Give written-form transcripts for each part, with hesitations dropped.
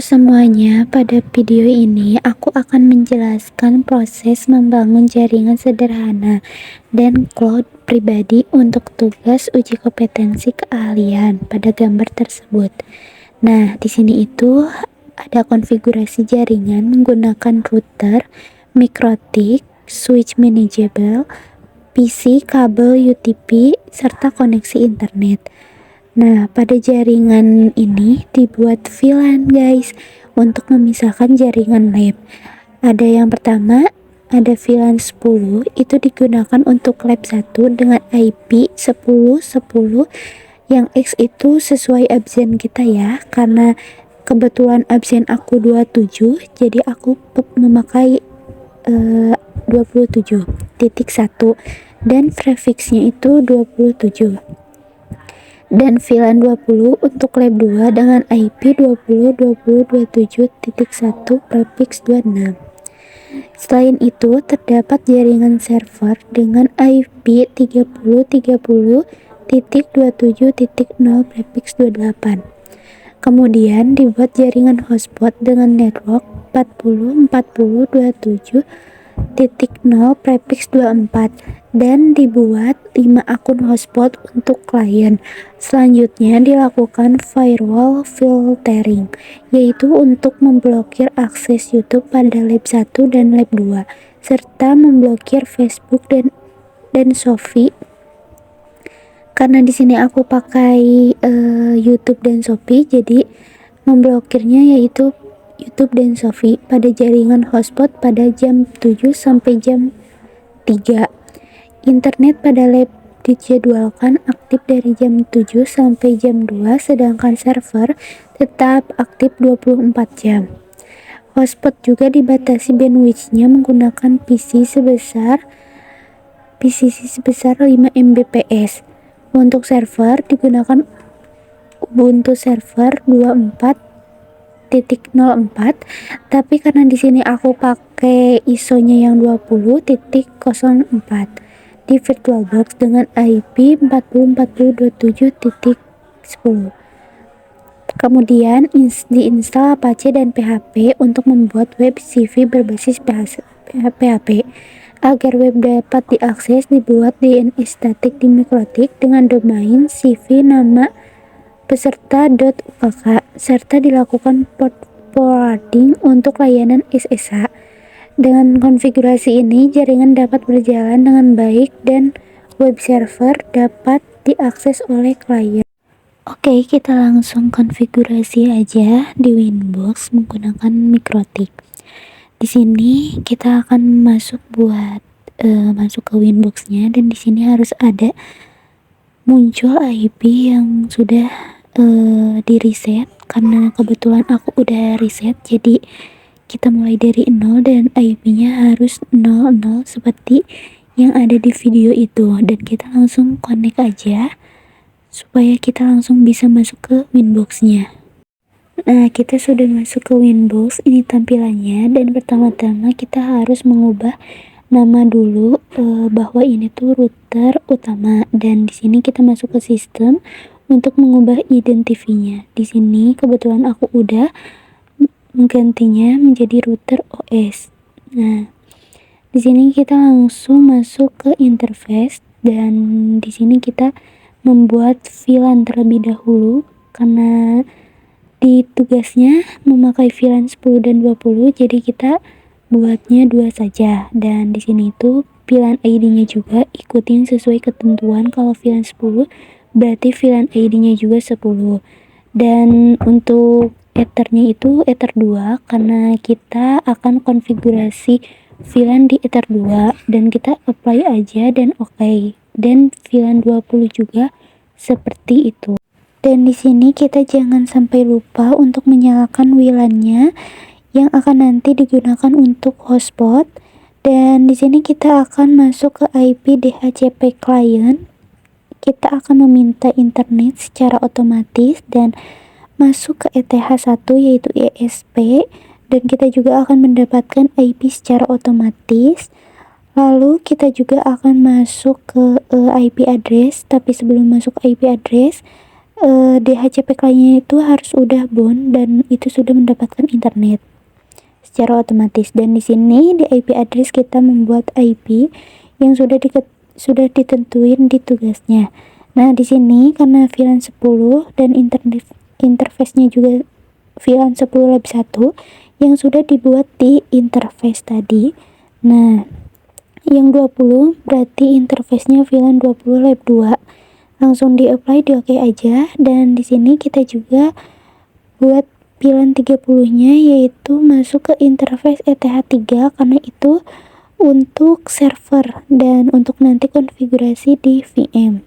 semuanya, pada video ini aku akan menjelaskan proses membangun jaringan sederhana dan cloud pribadi untuk tugas uji kompetensi keahlian pada gambar tersebut. Nah, di sini itu ada konfigurasi jaringan menggunakan router, MikroTik, switch manageable, PC, kabel UTP, serta koneksi internet. Nah, pada jaringan ini dibuat VLAN guys, untuk memisahkan jaringan lab. Ada yang pertama, ada VLAN 10, itu digunakan untuk lab 1 dengan IP 10.10, yang X itu sesuai absen kita ya, karena kebetulan absen aku 27, jadi aku memakai 27.1 dan prefixnya itu 27. Dan VLAN 20 untuk lab 2 dengan IP 20.20.27.1 prefix 26. Selain itu, terdapat jaringan server dengan IP 30.30.27.0 prefix 28. Kemudian dibuat jaringan hotspot dengan network 40.40.27.0 prefix 24 dan dibuat 5 akun hotspot untuk klien. Selanjutnya dilakukan firewall filtering, yaitu untuk memblokir akses YouTube pada lab 1 dan lab 2 serta memblokir Facebook dan Shopee. Karena di sini aku pakai YouTube dan Shopee, jadi memblokirnya yaitu YouTube dan Shopee pada jaringan hotspot pada jam 7 sampai jam 3. Internet pada lab dijadwalkan aktif dari jam 7 sampai jam 2, sedangkan server tetap aktif 24 jam. Hotspot juga dibatasi bandwidth-nya menggunakan PCC sebesar 5 Mbps. Untuk server digunakan Ubuntu server 24.04, tapi karena di sini aku pakai ISO-nya yang 20.04 di VirtualBox dengan IP 40.40.27.10. Kemudian diinstal Apache dan PHP untuk membuat web CV berbasis PHP. Agar web dapat diakses, dibuat DNS statik di MikroTik dengan domain CV nama peserta.ukk serta dilakukan port forwarding untuk layanan SSH. Dengan konfigurasi ini, jaringan dapat berjalan dengan baik dan web server dapat diakses oleh klien. Oke, kita langsung konfigurasi aja di Winbox menggunakan MikroTik. Di sini kita akan masuk ke Winbox-nya, dan di sini harus ada muncul IP yang sudah di reset, karena kebetulan aku udah reset, jadi kita mulai dari 0 dan IP-nya harus 00 seperti yang ada di video itu, dan kita langsung connect aja supaya kita langsung bisa masuk ke Winbox-nya. Nah, kita sudah masuk ke Winbox, ini tampilannya, dan pertama-tama kita harus mengubah nama dulu bahwa ini tuh router utama, dan di sini kita masuk ke sistem untuk mengubah identifinya. Di sini kebetulan aku udah menggantinya menjadi router OS. Nah, di sini kita langsung masuk ke interface, dan di sini kita membuat VLAN terlebih dahulu karena di tugasnya memakai VLAN 10 dan 20, jadi kita buatnya 2 saja. Dan di sini itu VLAN ID-nya juga ikutin sesuai ketentuan. Kalau VLAN 10 berarti VLAN ID-nya juga 10. Dan untuk Ethernya itu Ether 2, karena kita akan konfigurasi VLAN di Ether 2, dan kita apply aja dan oke. Dan VLAN 20 juga seperti itu. Dan di sini kita jangan sampai lupa untuk menyalakan WLAN-nya yang akan nanti digunakan untuk hotspot. Dan di sini kita akan masuk ke IP DHCP client. Kita akan meminta internet secara otomatis dan masuk ke ETH1 yaitu ESP, dan kita juga akan mendapatkan IP secara otomatis. Lalu kita juga akan masuk ke IP address, tapi sebelum masuk IP address DHCP kliennya itu harus udah bound dan itu sudah mendapatkan internet secara otomatis. Dan di sini di IP address kita membuat IP yang sudah ditentuin di tugasnya. Nah, di sini karena VLAN 10 dan interface-nya juga VLAN 10 lab 1 yang sudah dibuat di interface tadi. Nah, yang 20 berarti interface-nya VLAN 20 lab 2. Langsung di-apply, di oke aja. Dan di sini kita juga buat VLAN 30-nya yaitu masuk ke interface ETH3 karena itu untuk server dan untuk nanti konfigurasi di VM.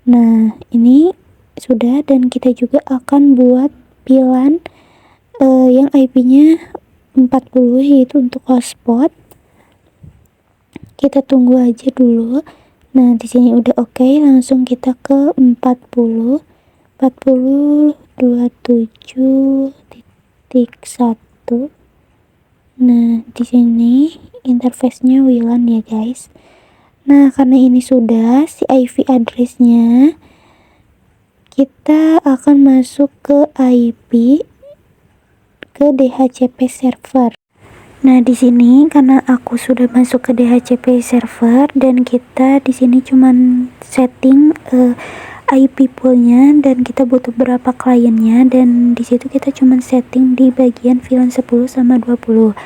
Nah, ini sudah, dan kita juga akan buat VLAN yang IP-nya 40 yaitu untuk hotspot. Kita tunggu aja dulu. Nah, di sini udah oke, langsung kita ke 40.27.1. Nah, di sini interface-nya WLAN ya guys. Nah, karena ini sudah si IP address-nya, kita akan masuk ke IP ke DHCP server. Nah, di sini karena aku sudah masuk ke DHCP server dan kita di sini cuman setting IP poolnya dan kita butuh berapa kliennya, dan di situ kita cuman setting di bagian VLAN 10 sama 20.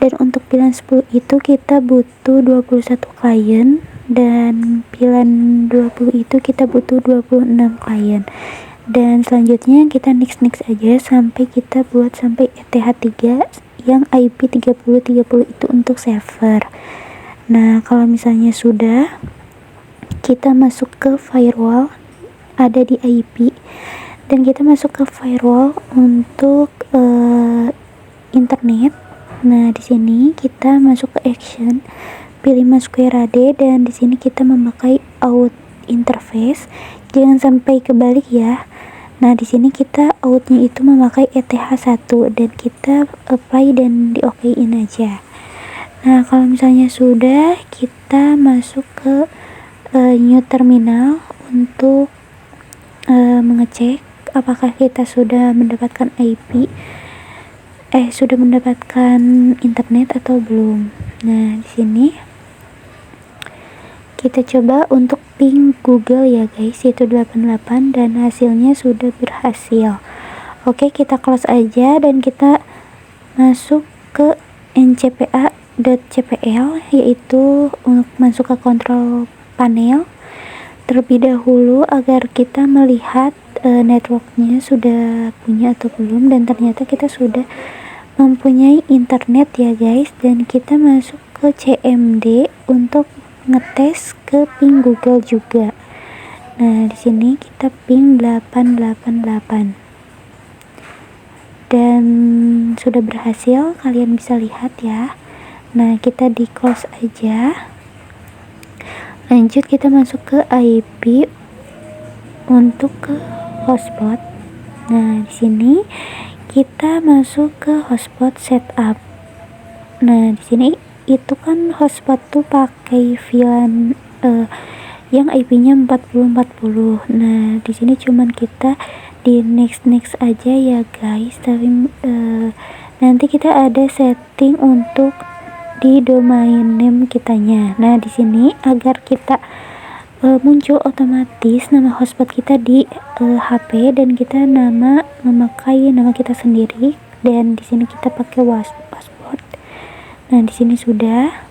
Dan untuk VLAN 10 itu kita butuh 21 klien dan VLAN 20 itu kita butuh 26 klien. Dan selanjutnya kita next aja sampai kita buat sampai ETH3 yang IP 3030 itu untuk server. Nah, kalau misalnya sudah, kita masuk ke firewall, ada di IP, dan kita masuk ke firewall untuk internet. Nah, di sini kita masuk ke action, pilih Masquerade, dan di sini kita memakai out interface. Jangan sampai kebalik ya. Nah, di sini kita outnya itu memakai ETH1 dan kita apply dan di okein aja. Nah, kalau misalnya sudah, kita masuk ke new terminal untuk mengecek apakah kita sudah mendapatkan sudah mendapatkan internet atau belum. Nah, di sini kita coba untuk ping Google ya guys, yaitu 88, dan hasilnya sudah berhasil. Oke, kita close aja dan kita masuk ke ncpa.cpl, yaitu untuk masuk ke kontrol panel terlebih dahulu agar kita melihat networknya sudah punya atau belum, dan ternyata kita sudah mempunyai internet ya guys. Dan kita masuk ke CMD untuk ngetes ke ping Google juga. Nah, di sini kita ping 888 dan sudah berhasil, kalian bisa lihat ya. Nah, kita di close aja. Lanjut, kita masuk ke IP untuk ke hotspot. Nah, di sini kita masuk ke hotspot setup. Nah, di sini itu kan hotspot tuh pakai VLAN yang IP-nya 4040. Nah, di sini cuman kita di next aja ya guys. Tapi nanti kita ada setting untuk di domain name kitanya. Nah, di sini agar kita muncul otomatis nama hotspot kita di HP dan kita memakai nama kita sendiri, dan di sini kita pakai password. Nah, di sini sudah,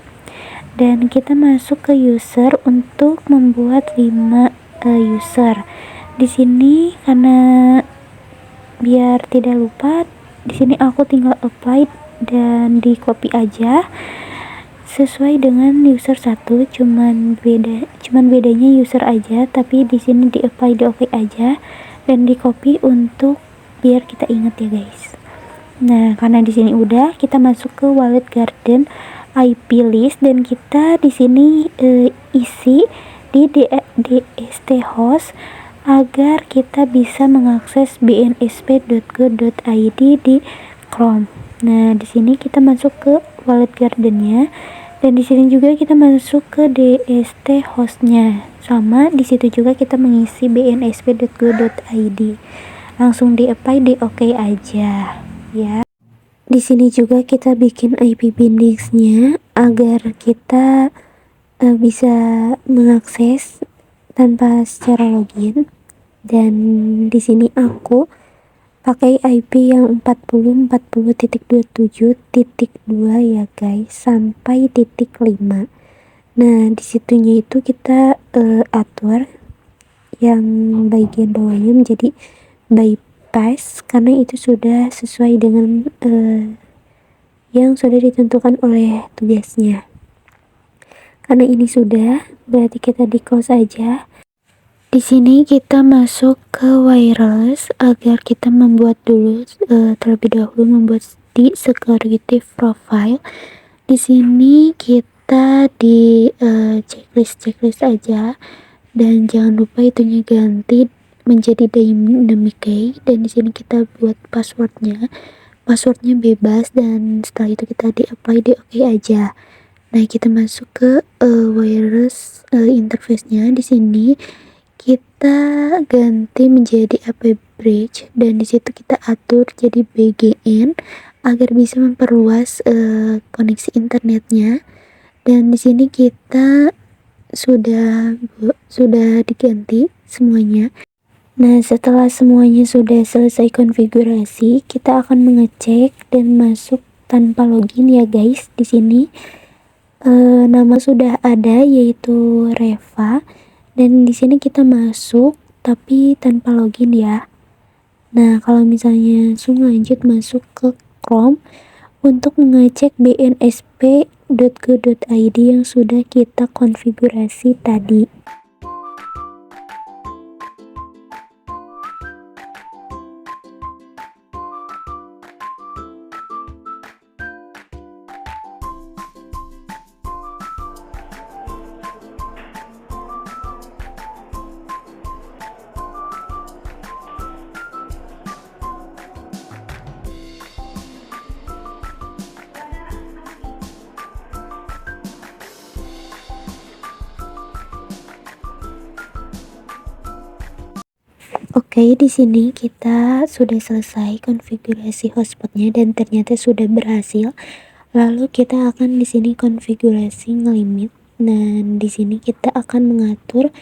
dan kita masuk ke user untuk membuat 5 user. Di sini karena biar tidak lupa, di sini aku tinggal apply dan di copy aja sesuai dengan user 1, cuman bedanya user aja, tapi di sini di apply di oke aja dan di copy untuk biar kita ingat ya guys. Nah, karena di sini udah, kita masuk ke Wallet Garden IP list dan kita di sini isi di DST host agar kita bisa mengakses bnsp.go.id di Chrome. Nah, di sini kita masuk ke Wallet Garden-nya dan di sini juga kita masuk ke DST hostnya. Sama di situ juga kita mengisi bnsp.go.id. Langsung di apply, di oke aja ya. Di sini juga kita bikin IP bindingsnya agar kita bisa mengakses tanpa secara login. Dan di sini aku pakai IP yang 40.40.27.2 ya guys, sampai .5. Nah di situnya itu kita atur yang bagian bawahnya menjadi bypass karena itu sudah sesuai dengan yang sudah ditentukan oleh tugasnya. Karena ini sudah, berarti kita di close aja. Di sini kita masuk ke wireless agar kita membuat dulu terlebih dahulu membuat di security profile. Di sini kita di checklist aja dan jangan lupa itunya ganti menjadi dynamic key, dan di sini kita buat passwordnya bebas, dan setelah itu kita di apply, di oke aja. Nah kita masuk ke wireless interface-nya. Di sini kita ganti menjadi AP bridge dan di situ kita atur jadi BGN agar bisa memperluas koneksi internetnya. Dan di sini kita sudah diganti semuanya. Nah setelah semuanya sudah selesai konfigurasi, kita akan mengecek dan masuk tanpa login ya guys. Di sini nama sudah ada yaitu Reva, dan di sini kita masuk tapi tanpa login ya. Nah kalau misalnya langsung lanjut masuk ke Chrome untuk mengecek bnsp.go.id yang sudah kita konfigurasi tadi. Oke, di sini kita sudah selesai konfigurasi hotspotnya dan ternyata sudah berhasil. Lalu kita akan di sini konfigurasi ngelimit. Dan di sini kita akan mengatur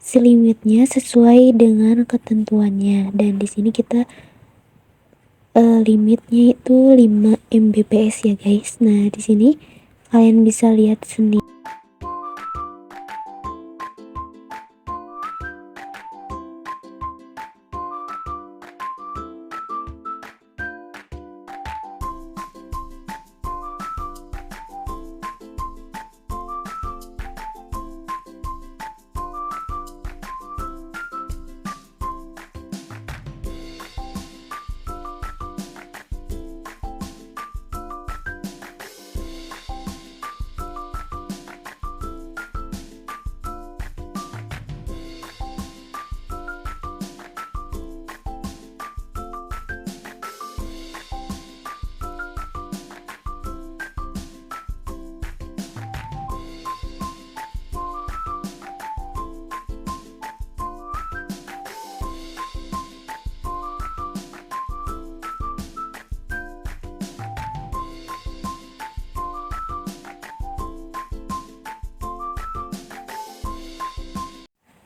si limitnya sesuai dengan ketentuannya. Dan di sini kita limitnya itu 5 Mbps ya guys. Nah, di sini kalian bisa lihat sendiri.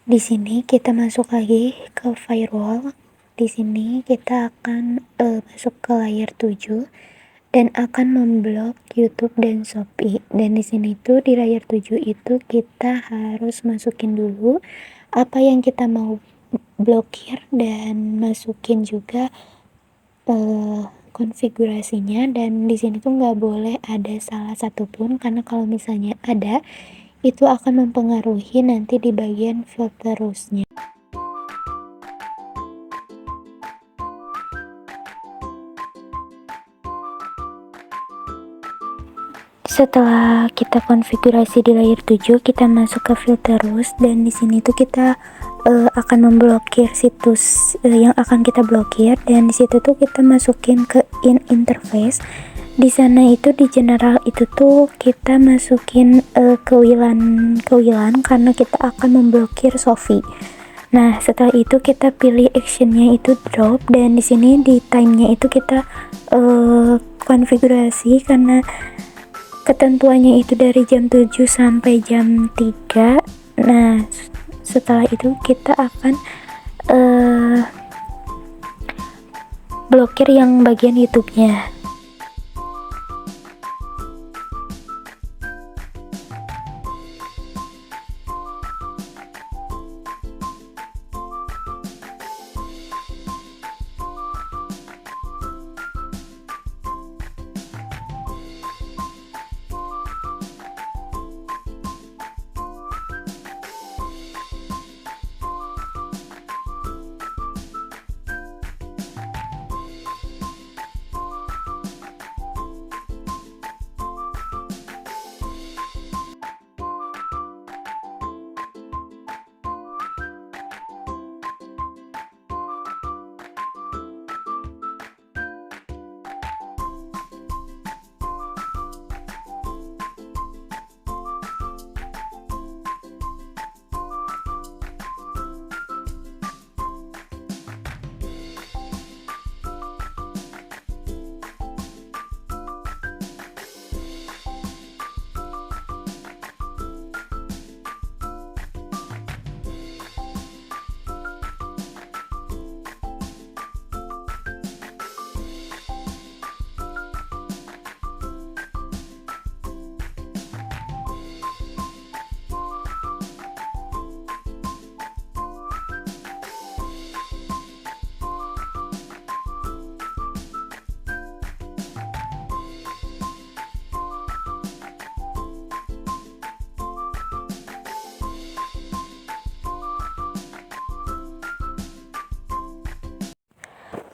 Di sini kita masuk lagi ke firewall. Di sini kita akan masuk ke layar 7 dan akan memblok YouTube dan Shopee. Dan di sini tuh di layar 7 itu kita harus masukin dulu apa yang kita mau blokir dan masukin juga konfigurasinya. Dan di sini tuh nggak boleh ada salah satupun, karena kalau misalnya ada itu akan mempengaruhi nanti di bagian filterusnya. Setelah kita konfigurasi di layar 7, kita masuk ke filterus, dan di sini tuh kita akan memblokir situs yang akan kita blokir. Dan di situ tuh kita masukin ke in interface. Di sana itu di general itu tuh kita masukin kewilan karena kita akan memblokir Sophie. Nah, setelah itu kita pilih actionnya itu drop, dan di sini di timenya itu kita konfigurasi karena ketentuannya itu dari jam 7 sampai jam 3. Nah, setelah itu kita akan blokir yang bagian YouTube-nya.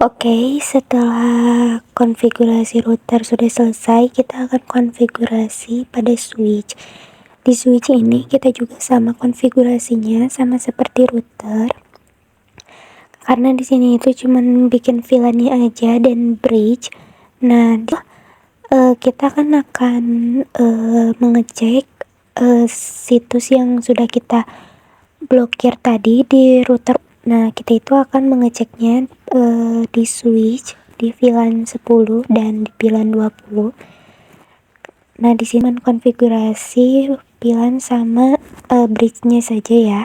Oke, setelah konfigurasi router sudah selesai, kita akan konfigurasi pada switch. Di switch ini kita juga sama konfigurasinya sama seperti router. Karena di sini itu cuman bikin VLAN-nya aja dan bridge. Nah, kita akan mengecek situs yang sudah kita blokir tadi di router. Nah, kita itu akan mengeceknya di switch di VLAN 10 dan di VLAN 20. Nah, di sini konfigurasi VLAN sama bridge-nya saja ya.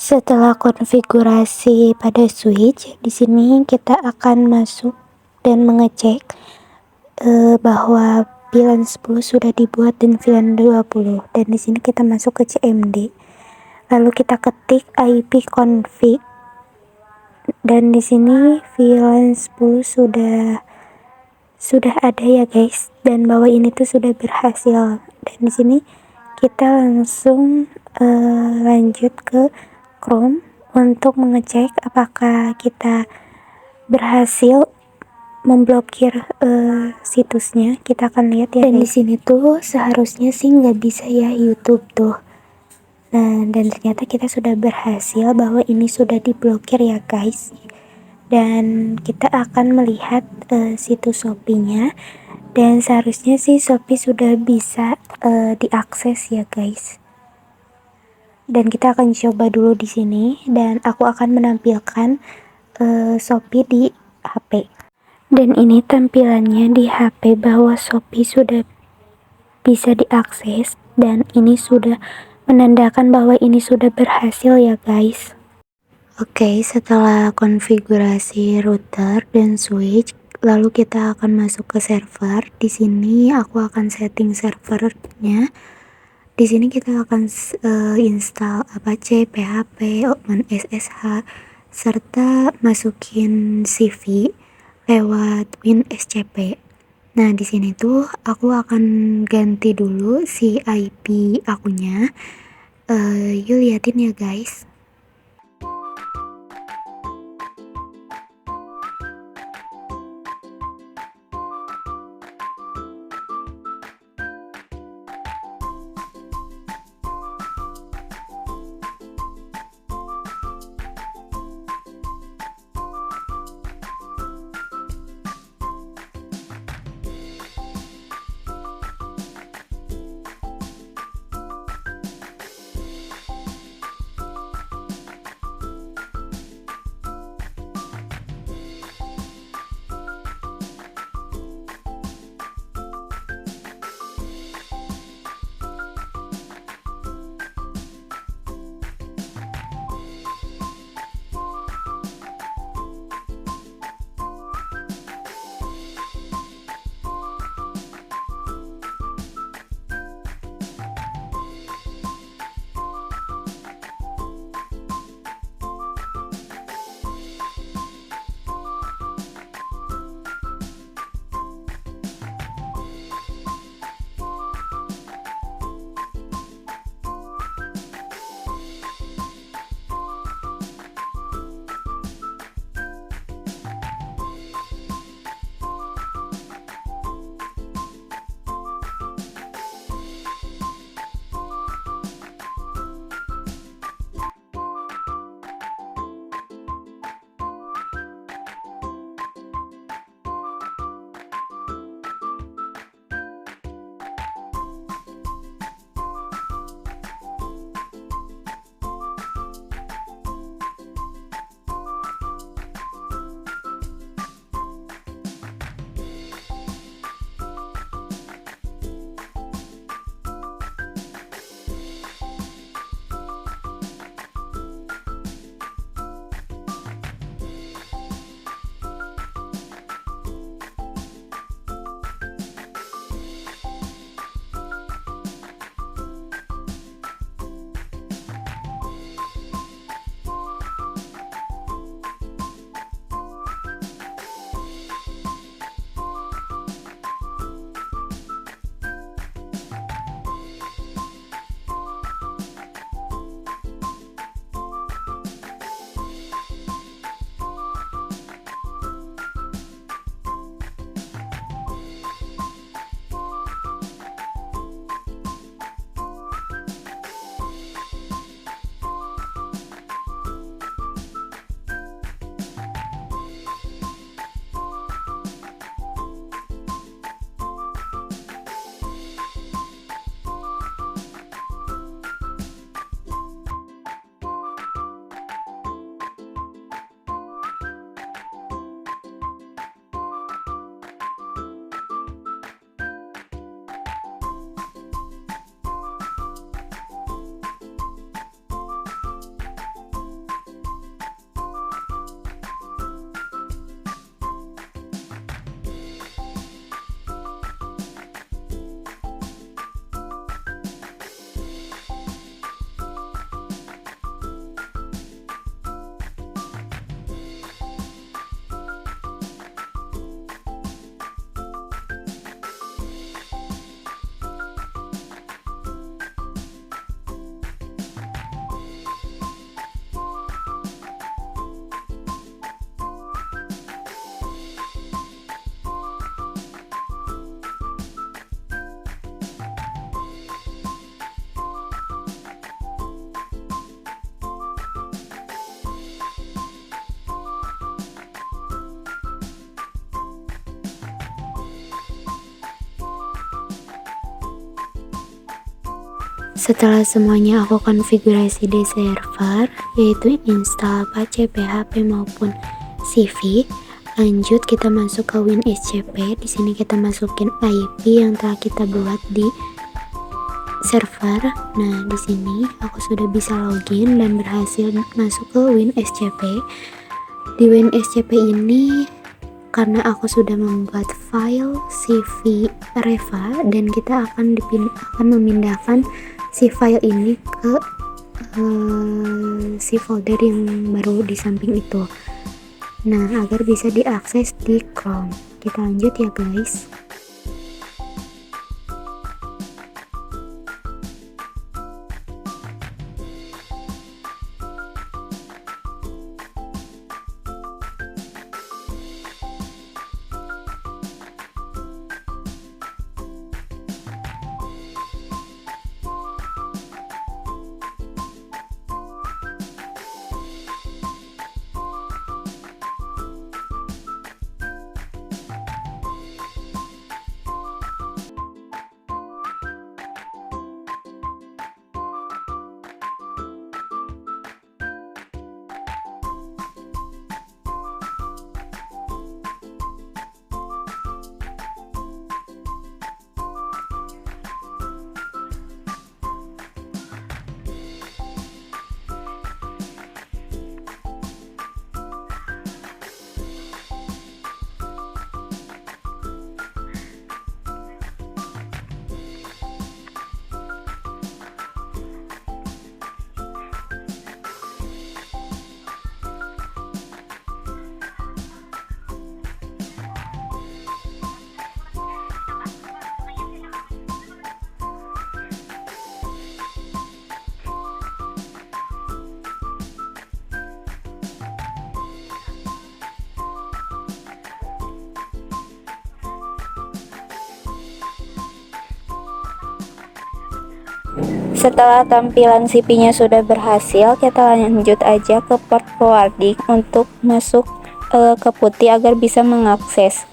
Setelah konfigurasi pada switch, di sini kita akan masuk dan mengecek bahwa VLAN 10 sudah dibuat dan VLAN 20. Dan di sini kita masuk ke CMD. Lalu kita ketik IP config. Dan di sini VLAN 10 sudah ada ya guys, dan bahwa ini tuh sudah berhasil. Dan di sini kita langsung lanjut ke Chrome untuk mengecek apakah kita berhasil memblokir situsnya. Kita akan lihat ya. Dan di sini tuh seharusnya sih nggak bisa ya YouTube tuh. Nah, dan ternyata kita sudah berhasil bahwa ini sudah diblokir ya guys. Dan kita akan melihat situs Shopee-nya, dan seharusnya sih Shopee sudah bisa diakses ya guys. Dan kita akan coba dulu di sini, dan aku akan menampilkan Shopee di HP. Dan ini tampilannya di HP bahwa Shopee sudah bisa diakses, dan ini sudah menandakan bahwa ini sudah berhasil ya guys. Oke, setelah konfigurasi router dan switch, lalu kita akan masuk ke server. Di sini aku akan setting servernya. Di sini kita akan install Apache, PHP, OpenSSH, serta masukin CV lewat WinSCP. Nah, di sini tuh aku akan ganti dulu si IP akunnya. Yuk liatin ya guys. Setelah semuanya aku konfigurasi di server, yaitu install Apache, PHP maupun CV, lanjut kita masuk ke WinSCP. Di sini kita masukin IP yang telah kita buat di server. Nah, di sini aku sudah bisa login dan berhasil masuk ke WinSCP. Di WinSCP ini karena aku sudah membuat file CV Reva dan kita akan memindahkan si file ini ke si folder yang baru di samping itu. Nah, agar bisa diakses di Chrome. Kita lanjut ya guys. Setelah tampilan CV-nya sudah berhasil, kita lanjut aja ke port forwarding untuk masuk ke putih agar bisa mengakses.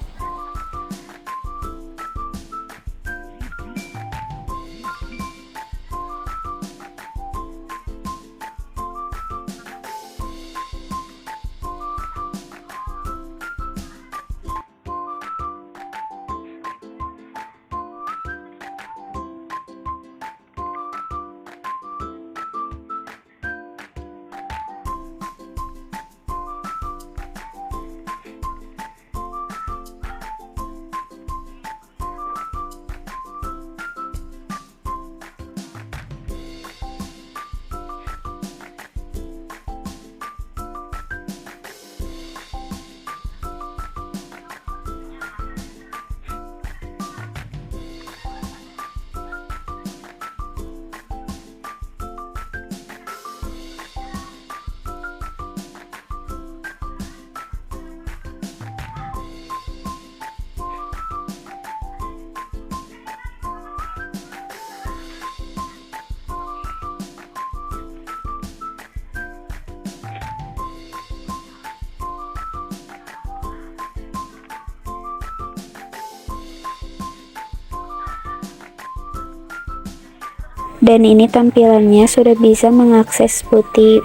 Dan ini tampilannya sudah bisa mengakses putih.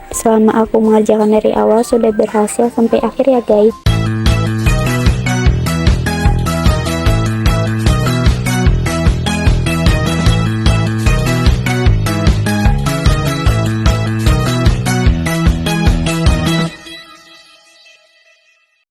Selama aku mengerjakan dari awal sudah berhasil sampai akhir ya guys.